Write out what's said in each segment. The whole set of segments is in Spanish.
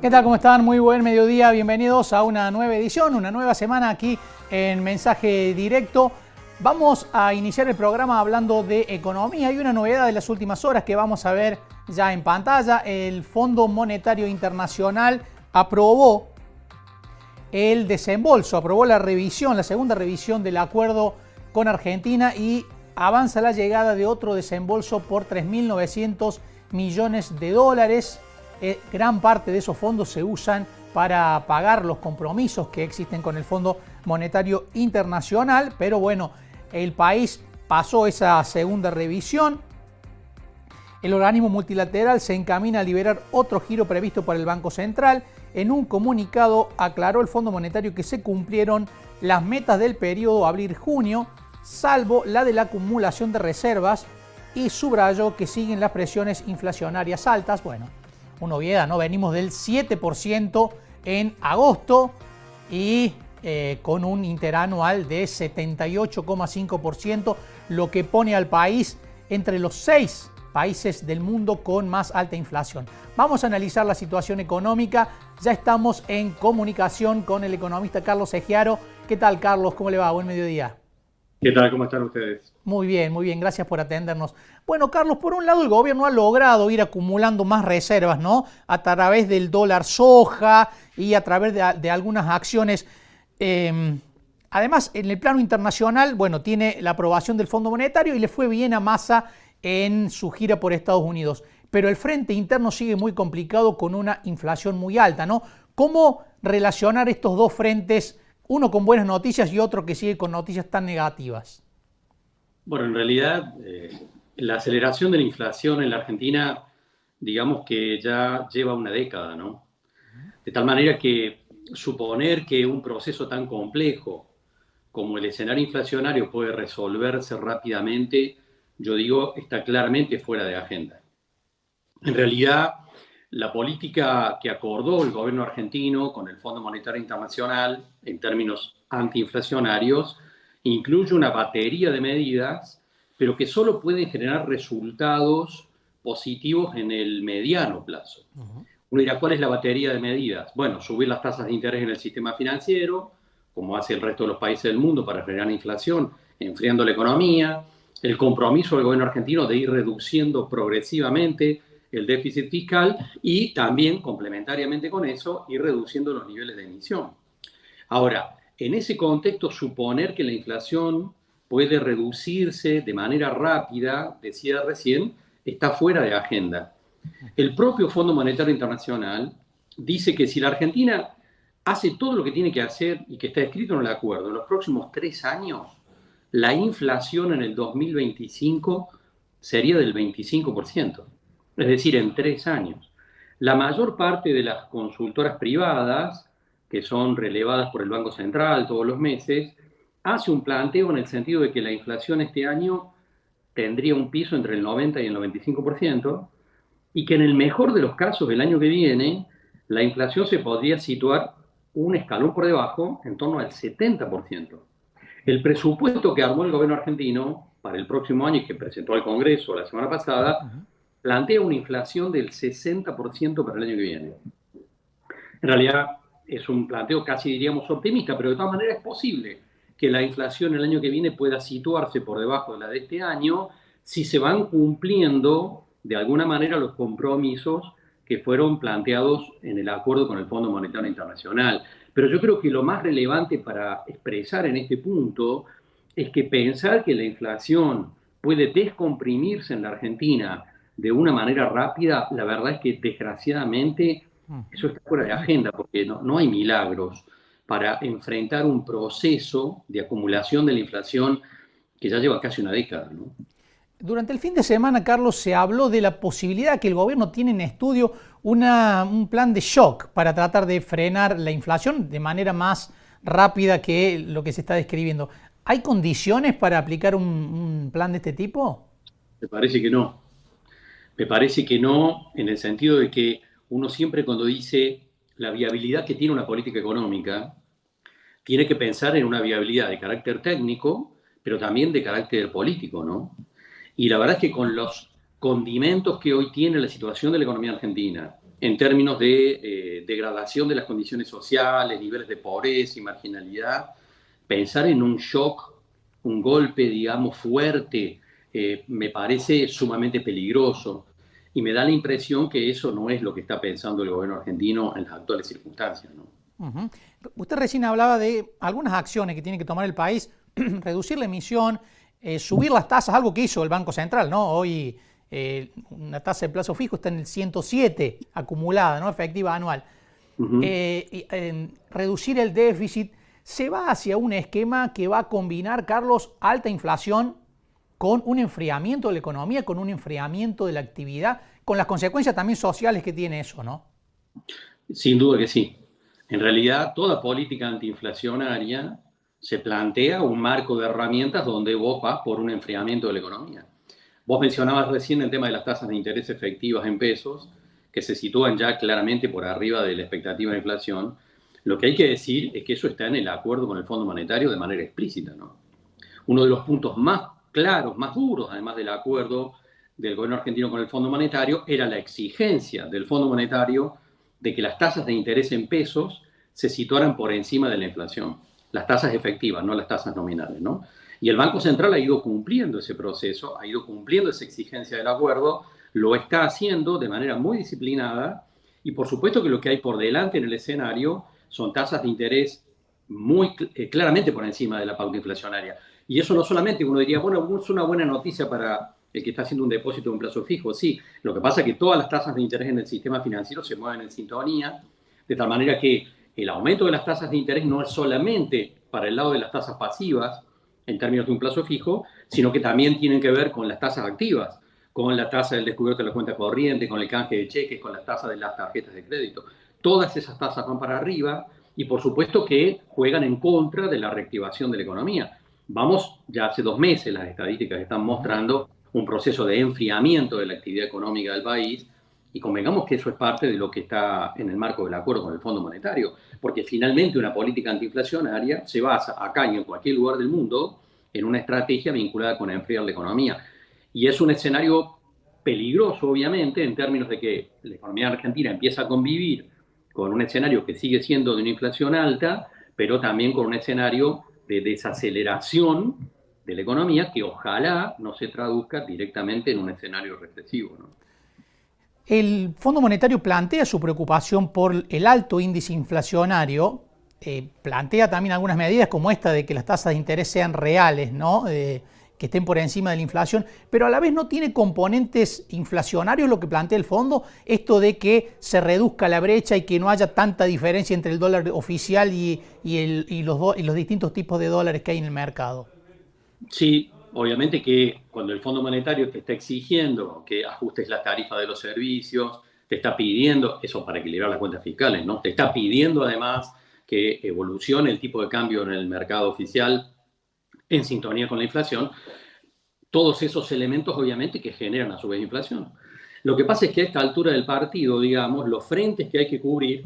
¿Qué tal? ¿Cómo están? Muy buen mediodía. Bienvenidos a una nueva edición, una nueva semana aquí en Mensaje Directo. Vamos a iniciar el programa hablando de economía. Hay una novedad de las últimas horas que vamos a ver ya en pantalla. El Fondo Monetario Internacional aprobó el desembolso, aprobó la revisión, la segunda revisión del acuerdo con Argentina y avanza la llegada de otro desembolso por 3.900 millones de dólares. Gran parte de esos fondos se usan para pagar los compromisos que existen con el Fondo Monetario Internacional, pero bueno, el país pasó esa segunda revisión. El organismo multilateral se encamina a liberar otro giro previsto por el Banco Central. En un comunicado aclaró el Fondo Monetario que se cumplieron las metas del periodo abril-junio, salvo la de la acumulación de reservas, y subrayó que siguen las presiones inflacionarias altas. Bueno, una obviedad, ¿no? Venimos del 7% en agosto y con un interanual de 78,5%, lo que pone al país entre los 6 países del mundo con más alta inflación. Vamos a analizar la situación económica. Ya estamos en comunicación con el economista Carlos Egiaro. ¿Qué tal, Carlos? ¿Cómo le va? Buen mediodía. ¿Qué tal? ¿Cómo están ustedes? Muy bien, gracias por atendernos. Bueno, Carlos, por un lado el gobierno ha logrado ir acumulando más reservas, ¿no? A través del dólar soja y a través de algunas acciones. Además, en el plano internacional, bueno, tiene la aprobación del Fondo Monetario y le fue bien a Massa en su gira por Estados Unidos. Pero el frente interno sigue muy complicado con una inflación muy alta, ¿no? ¿Cómo relacionar estos dos frentes, uno con buenas noticias y otro que sigue con noticias tan negativas? Bueno, en realidad, la aceleración de la inflación en la Argentina, digamos que ya lleva una década, ¿no? De tal manera que suponer que un proceso tan complejo como el escenario inflacionario puede resolverse rápidamente, yo digo, está claramente fuera de agenda. En realidad, la política que acordó el gobierno argentino con el Fondo Monetario Internacional en términos antiinflacionarios incluye una batería de medidas, pero que solo pueden generar resultados positivos en el mediano plazo. Uno dirá, ¿cuál es la batería de medidas? Bueno, subir las tasas de interés en el sistema financiero, como hace el resto de los países del mundo para frenar la inflación, enfriando la economía, el compromiso del gobierno argentino de ir reduciendo progresivamente el déficit fiscal y también, complementariamente con eso, ir reduciendo los niveles de emisión. Ahora, en ese contexto, suponer que la inflación puede reducirse de manera rápida, decía recién, está fuera de agenda. El propio Fondo Monetario Internacional dice que si la Argentina hace todo lo que tiene que hacer y que está escrito en el acuerdo, en los próximos 3 años, la inflación en el 2025 sería del 25%. Es decir, en 3 años. La mayor parte de las consultoras privadas, que son relevadas por el Banco Central todos los meses, hace un planteo en el sentido de que la inflación este año tendría un piso entre el 90 y el 95%, y que en el mejor de los casos, el año que viene, la inflación se podría situar un escalón por debajo, en torno al 70%. El presupuesto que armó el gobierno argentino para el próximo año y que presentó al Congreso la semana pasada, plantea una inflación del 60% para el año que viene. En realidad es un planteo casi diríamos optimista, pero de todas maneras es posible que la inflación el año que viene pueda situarse por debajo de la de este año si se van cumpliendo de alguna manera los compromisos que fueron planteados en el acuerdo con el Fondo Monetario Internacional. Pero yo creo que lo más relevante para expresar en este punto es que pensar que la inflación puede descomprimirse en la Argentina de una manera rápida, la verdad es que desgraciadamente eso está fuera de agenda, porque no hay milagros para enfrentar un proceso de acumulación de la inflación que ya lleva casi una década, ¿no? Durante el fin de semana, Carlos, se habló de la posibilidad que el gobierno tiene en estudio un plan de shock para tratar de frenar la inflación de manera más rápida que lo que se está describiendo. ¿Hay condiciones para aplicar un plan de este tipo? Me parece que no. Me parece que no, en el sentido de que uno siempre cuando dice la viabilidad que tiene una política económica, tiene que pensar en una viabilidad de carácter técnico, pero también de carácter político, ¿no? Y la verdad es que con los condimentos que hoy tiene la situación de la economía argentina, en términos de degradación de las condiciones sociales, niveles de pobreza y marginalidad, pensar en un shock, un golpe, digamos, fuerte, me parece sumamente peligroso. Y me da la impresión que eso no es lo que está pensando el gobierno argentino en las actuales circunstancias, ¿no? Uh-huh. Usted recién hablaba de algunas acciones que tiene que tomar el país, reducir la emisión, subir las tasas, algo que hizo el Banco Central, ¿no? Hoy una tasa de plazo fijo está en el 107 acumulada, ¿no? Efectiva anual. Uh-huh. Reducir el déficit, se va hacia un esquema que va a combinar, Carlos, alta inflación con un enfriamiento de la economía, con un enfriamiento de la actividad, con las consecuencias también sociales que tiene eso, ¿no? Sin duda que sí. En realidad, toda política antiinflacionaria se plantea un marco de herramientas donde vos vas por un enfriamiento de la economía. Vos mencionabas recién el tema de las tasas de interés efectivas en pesos, que se sitúan ya claramente por arriba de la expectativa de inflación. Lo que hay que decir es que eso está en el acuerdo con el Fondo Monetario de manera explícita, ¿no? Uno de los puntos más claros, más duros, además del acuerdo del gobierno argentino con el Fondo Monetario, era la exigencia del Fondo Monetario de que las tasas de interés en pesos se situaran por encima de la inflación. Las tasas efectivas, no las tasas nominales, ¿no? Y el Banco Central ha ido cumpliendo ese proceso, ha ido cumpliendo esa exigencia del acuerdo, lo está haciendo de manera muy disciplinada y por supuesto que lo que hay por delante en el escenario son tasas de interés muy claramente por encima de la pauta inflacionaria. Y eso no solamente uno diría, bueno, es una buena noticia para el que está haciendo un depósito en un plazo fijo. Sí, lo que pasa es que todas las tasas de interés en el sistema financiero se mueven en sintonía, de tal manera que el aumento de las tasas de interés no es solamente para el lado de las tasas pasivas, en términos de un plazo fijo, sino que también tienen que ver con las tasas activas, con la tasa del descubierto de la cuenta corriente, con el canje de cheques, con las tasas de las tarjetas de crédito. Todas esas tasas van para arriba y por supuesto que juegan en contra de la reactivación de la economía. Vamos, ya hace 2 meses las estadísticas están mostrando un proceso de enfriamiento de la actividad económica del país y convengamos que eso es parte de lo que está en el marco del acuerdo con el Fondo Monetario, porque finalmente una política antiinflacionaria se basa acá y en cualquier lugar del mundo en una estrategia vinculada con enfriar la economía. Y es un escenario peligroso, obviamente, en términos de que la economía argentina empieza a convivir con un escenario que sigue siendo de una inflación alta, pero también con un escenario de desaceleración de la economía que ojalá no se traduzca directamente en un escenario recesivo, ¿no? El Fondo Monetario plantea su preocupación por el alto índice inflacionario, plantea también algunas medidas como esta de que las tasas de interés sean reales, ¿no? Que estén por encima de la inflación, pero a la vez no tiene componentes inflacionarios lo que plantea el fondo, esto de que se reduzca la brecha y que no haya tanta diferencia entre el dólar oficial y los distintos tipos de dólares que hay en el mercado. Sí, obviamente que cuando el Fondo Monetario te está exigiendo que ajustes la tarifa de los servicios, te está pidiendo, eso para equilibrar las cuentas fiscales, ¿no? Te está pidiendo además que evolucione el tipo de cambio en el mercado oficial en sintonía con la inflación, todos esos elementos obviamente que generan a su vez inflación. Lo que pasa es que a esta altura del partido, digamos, los frentes que hay que cubrir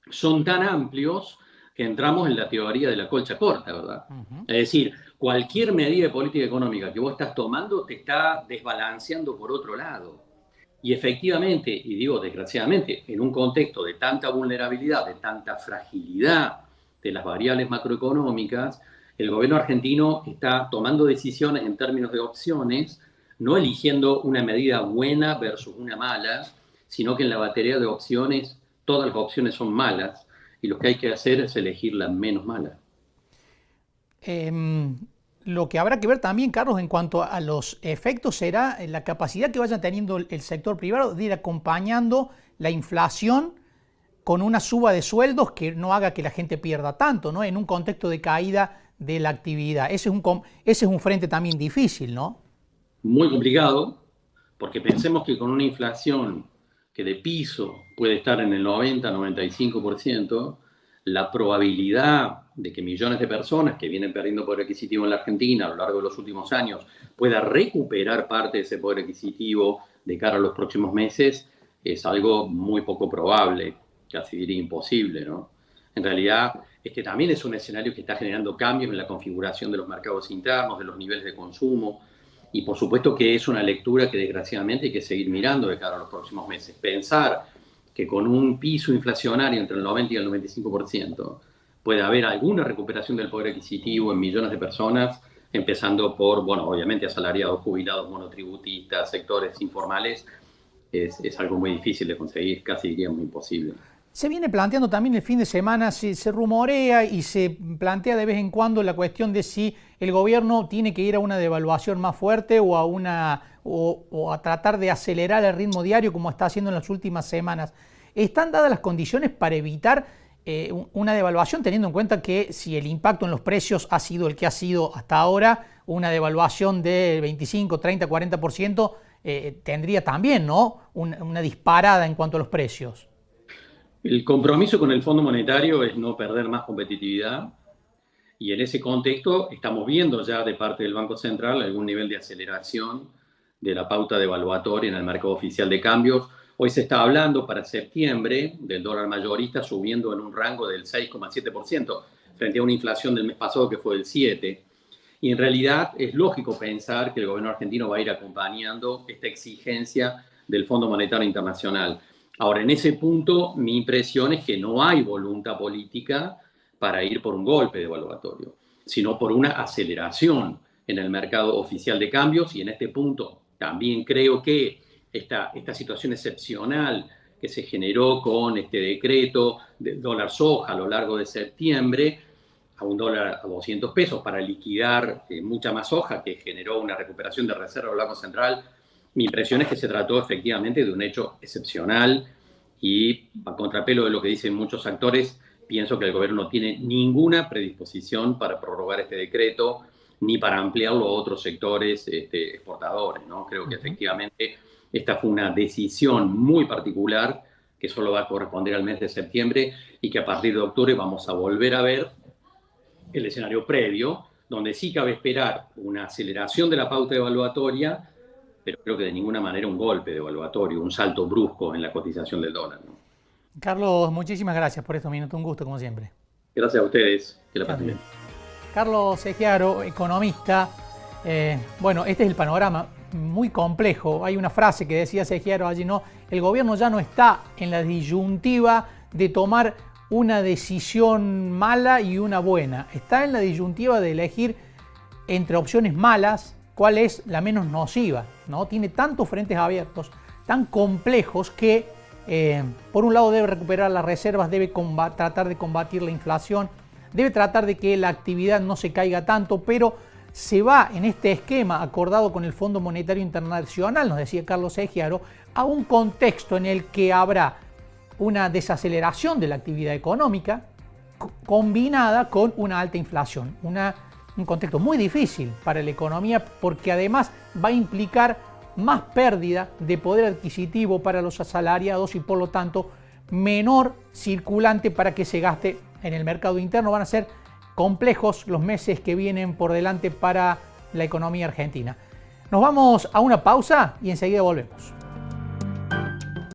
son tan amplios que entramos en la teoría de la colcha corta, ¿verdad? Uh-huh. Es decir, cualquier medida de política económica que vos estás tomando te está desbalanceando por otro lado. Y efectivamente, y digo desgraciadamente, en un contexto de tanta vulnerabilidad, de tanta fragilidad de las variables macroeconómicas, el gobierno argentino está tomando decisiones en términos de opciones, no eligiendo una medida buena versus una mala, sino que en la batería de opciones todas las opciones son malas y lo que hay que hacer es elegir la menos mala. Lo que habrá que ver también, Carlos, en cuanto a los efectos será la capacidad que vaya teniendo el sector privado de ir acompañando la inflación con una suba de sueldos que no haga que la gente pierda tanto, ¿no? En un contexto de caída de la actividad. Ese es un frente también difícil, ¿no? Muy complicado, porque pensemos que con una inflación que de piso puede estar en el 90-95%, la probabilidad de que millones de personas que vienen perdiendo poder adquisitivo en la Argentina a lo largo de los últimos años pueda recuperar parte de ese poder adquisitivo de cara a los próximos meses es algo muy poco probable, casi diría imposible, ¿no? En realidad, este también es un escenario que está generando cambios en la configuración de los mercados internos, de los niveles de consumo, y por supuesto que es una lectura que desgraciadamente hay que seguir mirando de cara a los próximos meses. Pensar que que con un piso inflacionario entre el 90 y el 95% puede haber alguna recuperación del poder adquisitivo en millones de personas, empezando por, bueno, obviamente asalariados, jubilados, monotributistas, sectores informales, es algo muy difícil de conseguir, casi diríamos imposible. Se viene planteando también el fin de semana, se rumorea y se plantea de vez en cuando la cuestión de si el gobierno tiene que ir a una devaluación más fuerte o a tratar de acelerar el ritmo diario como está haciendo en las últimas semanas. ¿Están dadas las condiciones para evitar una devaluación, teniendo en cuenta que si el impacto en los precios ha sido el que ha sido hasta ahora, una devaluación de 25, 30, 40% tendría también, ¿no?, una disparada en cuanto a los precios? El compromiso con el Fondo Monetario es no perder más competitividad, y en ese contexto estamos viendo ya de parte del Banco Central algún nivel de aceleración de la pauta devaluatoria en el mercado oficial de cambios. Hoy se está hablando para septiembre del dólar mayorista subiendo en un rango del 6,7% frente a una inflación del mes pasado que fue del 7%. Y en realidad es lógico pensar que el gobierno argentino va a ir acompañando esta exigencia del Fondo Monetario Internacional. Ahora, en ese punto, mi impresión es que no hay voluntad política para ir por un golpe devaluatorio, sino por una aceleración en el mercado oficial de cambios. Y en este punto también creo que esta situación excepcional que se generó con este decreto del dólar soja a lo largo de septiembre, a un dólar a 200 pesos para liquidar mucha más soja, que generó una recuperación de reserva del Banco Central. Mi impresión es que se trató efectivamente de un hecho excepcional y, a contrapelo de lo que dicen muchos actores, pienso que el gobierno no tiene ninguna predisposición para prorrogar este decreto ni para ampliarlo a otros sectores exportadores, ¿no? Creo que efectivamente esta fue una decisión muy particular que solo va a corresponder al mes de septiembre y que a partir de octubre vamos a volver a ver el escenario previo, donde sí cabe esperar una aceleración de la pauta evaluatoria, pero creo que de ninguna manera un golpe devaluatorio, un salto brusco en la cotización del dólar, ¿no? Carlos, muchísimas gracias por estos minutos, un gusto como siempre. Gracias a ustedes, que la pasen bien. Carlos Egiaro, economista. Bueno, este es el panorama muy complejo. Hay una frase que decía Egiaro allí, ¿no? El gobierno ya no está en la disyuntiva de tomar una decisión mala y una buena. Está en la disyuntiva de elegir entre opciones malas cuál es la menos nociva, ¿no? Tiene tantos frentes abiertos, tan complejos que por un lado debe recuperar las reservas, debe tratar de combatir la inflación, debe tratar de que la actividad no se caiga tanto, pero se va en este esquema acordado con el Fondo Monetario Internacional, nos decía Carlos Egiaro, a un contexto en el que habrá una desaceleración de la actividad económica combinada con una alta inflación, un contexto muy difícil para la economía porque además va a implicar más pérdida de poder adquisitivo para los asalariados y por lo tanto menor circulante para que se gaste en el mercado interno. Van a ser complejos los meses que vienen por delante para la economía argentina. Nos vamos a una pausa y enseguida volvemos.